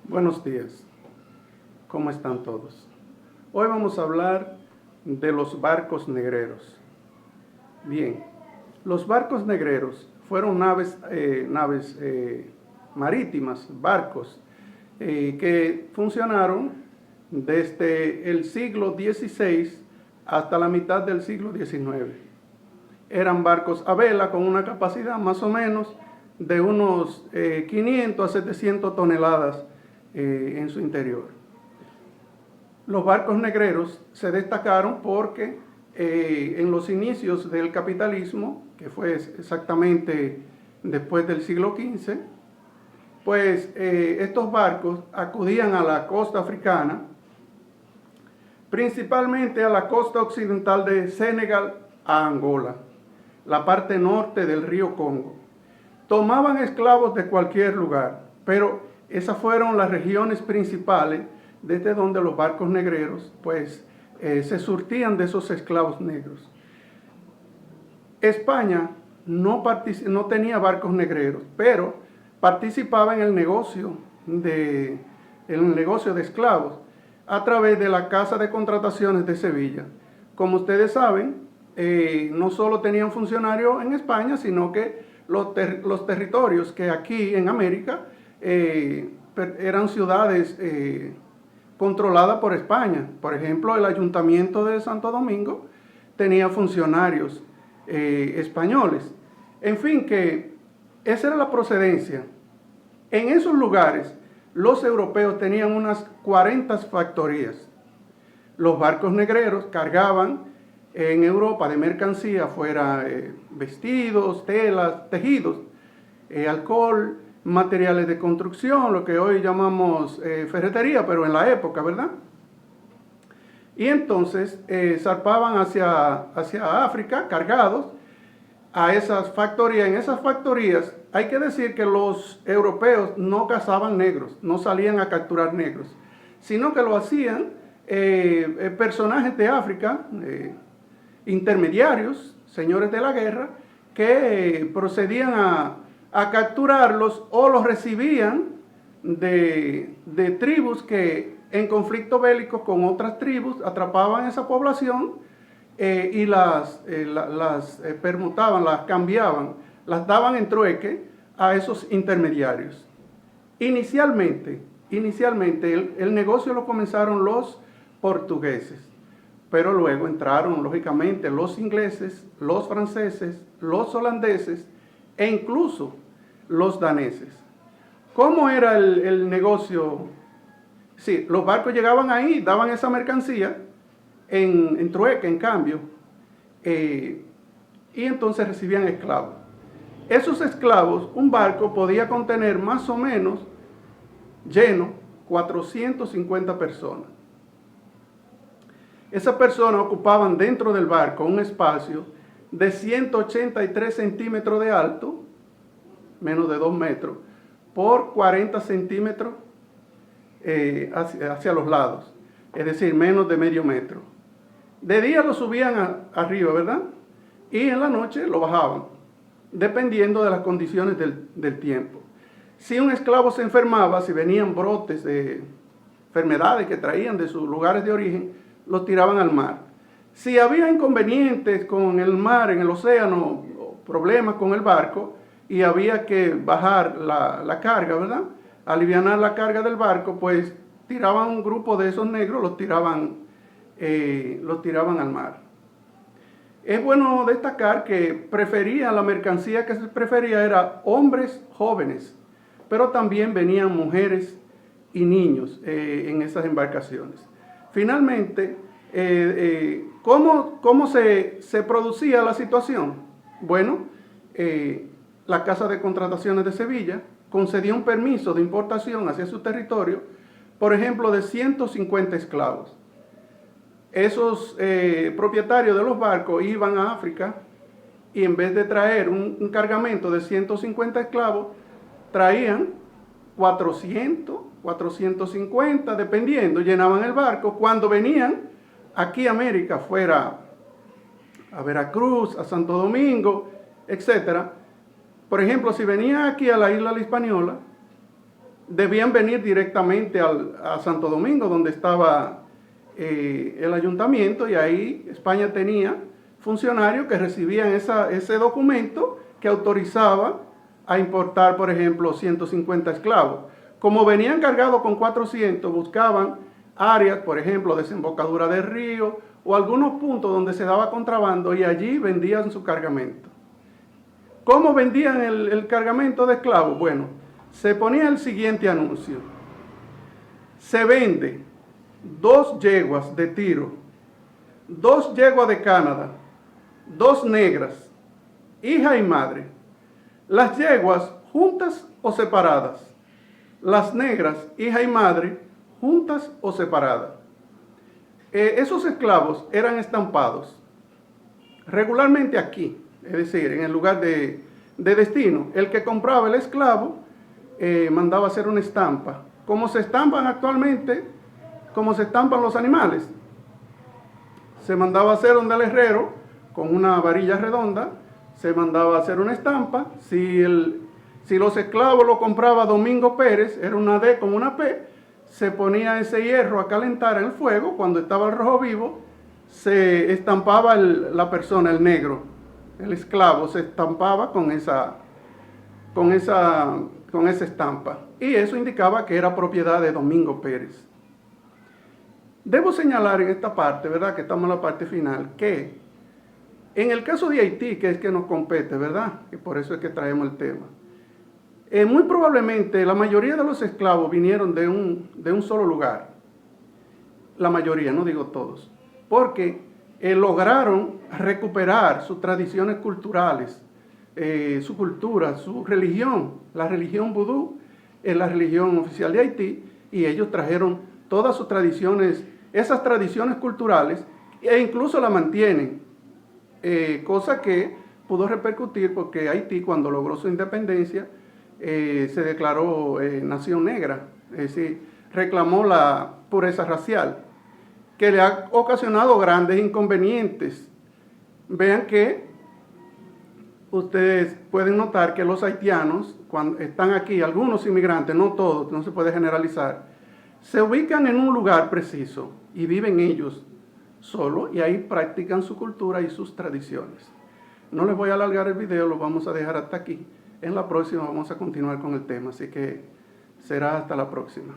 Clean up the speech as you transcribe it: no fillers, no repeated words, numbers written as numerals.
Buenos días, ¿cómo están todos? Hoy vamos a hablar de los barcos negreros. Bien, los barcos negreros fueron naves marítimas, barcos, que funcionaron desde el siglo XVI hasta la mitad del siglo XIX. Eran barcos a vela con una capacidad más o menos de unos 500 a 700 toneladas en su interior. Los barcos negreros se destacaron porque en los inicios del capitalismo, que fue exactamente después del siglo XV, pues estos barcos acudían a la costa africana, principalmente a la costa occidental de Senegal a Angola, la parte norte del río Congo. Tomaban esclavos de cualquier lugar, pero esas fueron las regiones principales desde donde los barcos negreros pues se surtían de esos esclavos negros. España no tenía barcos negreros, pero participaba en el negocio de esclavos a través de la Casa de Contrataciones de Sevilla. Como ustedes saben, no solo tenían funcionarios en España, sino que los territorios que aquí en América eran ciudades controladas por España. Por ejemplo, el Ayuntamiento de Santo Domingo tenía funcionarios españoles. En fin, que esa era la procedencia. En esos lugares, los europeos tenían unas 40 factorías. Los barcos negreros cargaban en Europa de mercancía, fuera vestidos, telas, tejidos, alcohol, materiales de construcción, lo que hoy llamamos ferretería, pero en la época, ¿verdad? Y entonces zarpaban hacia África cargados a esas factorías. En esas factorías hay que decir que los europeos no cazaban negros, no salían a capturar negros, sino que lo hacían personajes de África, intermediarios, señores de la guerra, que procedían a capturarlos o los recibían de tribus que en conflicto bélico con otras tribus atrapaban esa población y las permutaban, las cambiaban, las daban en trueque a esos intermediarios. Inicialmente el negocio lo comenzaron los portugueses, pero luego entraron lógicamente los ingleses, los franceses, los holandeses e incluso los daneses. ¿Cómo era el negocio? Sí, los barcos llegaban ahí, daban esa mercancía en trueque, en cambio, y entonces recibían esclavos. Esos esclavos, un barco podía contener más o menos lleno 450 personas. Esas personas ocupaban dentro del barco un espacio de 183 centímetros de alto, menos de 2 metros, por 40 centímetros hacia los lados, es decir, menos de medio metro. De día lo subían arriba, ¿verdad? Y en la noche lo bajaban, dependiendo de las condiciones del tiempo. Si un esclavo se enfermaba, si venían brotes de enfermedades que traían de sus lugares de origen, los tiraban al mar. Si había inconvenientes con el mar, en el océano, problemas con el barco, y había que bajar la carga, ¿verdad? Alivianar la carga del barco, pues tiraban un grupo de esos negros, los tiraban al mar. Es bueno destacar que la mercancía que se prefería era hombres jóvenes, pero también venían mujeres y niños en esas embarcaciones. Finalmente, ¿cómo se producía la situación? Bueno, la Casa de Contrataciones de Sevilla concedió un permiso de importación hacia su territorio, por ejemplo, de 150 esclavos. Esos propietarios de los barcos iban a África y en vez de traer un cargamento de 150 esclavos, traían 400, 450, dependiendo, llenaban el barco. Cuando venían aquí a América, fuera a Veracruz, a Santo Domingo, etc. Por ejemplo, si venían aquí a la isla de la Hispaniola, debían venir directamente a Santo Domingo, donde estaba el ayuntamiento, y ahí España tenía funcionarios que recibían ese documento que autorizaba a importar, por ejemplo, 150 esclavos. Como venían cargados con 400, buscaban áreas, por ejemplo, desembocadura del río o algunos puntos donde se daba contrabando, y allí vendían su cargamento. ¿Cómo vendían el cargamento de esclavos? Bueno, se ponía el siguiente anuncio: se vende 2 yeguas de Tiro, 2 yeguas de Canadá, 2 negras, hija y madre. Las yeguas juntas o separadas. Las negras, hija y madre, juntas o separadas. Esos esclavos eran estampados regularmente aquí, es decir, en el lugar de destino. El que compraba el esclavo mandaba hacer una estampa, como se estampan actualmente, como se estampan los animales. Se mandaba hacer donde el herrero, con una varilla redonda, se mandaba hacer una estampa. Si los esclavos lo compraba Domingo Pérez, era una D con una P, se ponía ese hierro a calentar en el fuego. Cuando estaba el rojo vivo, se estampaba la persona, el negro, el esclavo, se estampaba con esa estampa. Y eso indicaba que era propiedad de Domingo Pérez. Debo señalar en esta parte, ¿verdad?, que estamos en la parte final, que en el caso de Haití, que es que nos compete, ¿verdad?, que por eso es que traemos el tema, muy probablemente la mayoría de los esclavos vinieron de un solo lugar. La mayoría, no digo todos, porque lograron recuperar sus tradiciones culturales, su cultura, su religión. La religión vudú es la religión oficial de Haití, y ellos trajeron todas sus tradiciones, esas tradiciones culturales, e incluso la mantienen, cosa que pudo repercutir porque Haití, cuando logró su independencia, se declaró nación negra, es decir, reclamó la pureza racial, que le ha ocasionado grandes inconvenientes. Vean que ustedes pueden notar que los haitianos, cuando están aquí, algunos inmigrantes, no todos, no se puede generalizar, se ubican en un lugar preciso y viven ellos solo, y ahí practican su cultura y sus tradiciones. No les voy a alargar el video, lo vamos a dejar hasta aquí. En la próxima vamos a continuar con el tema, así que será hasta la próxima.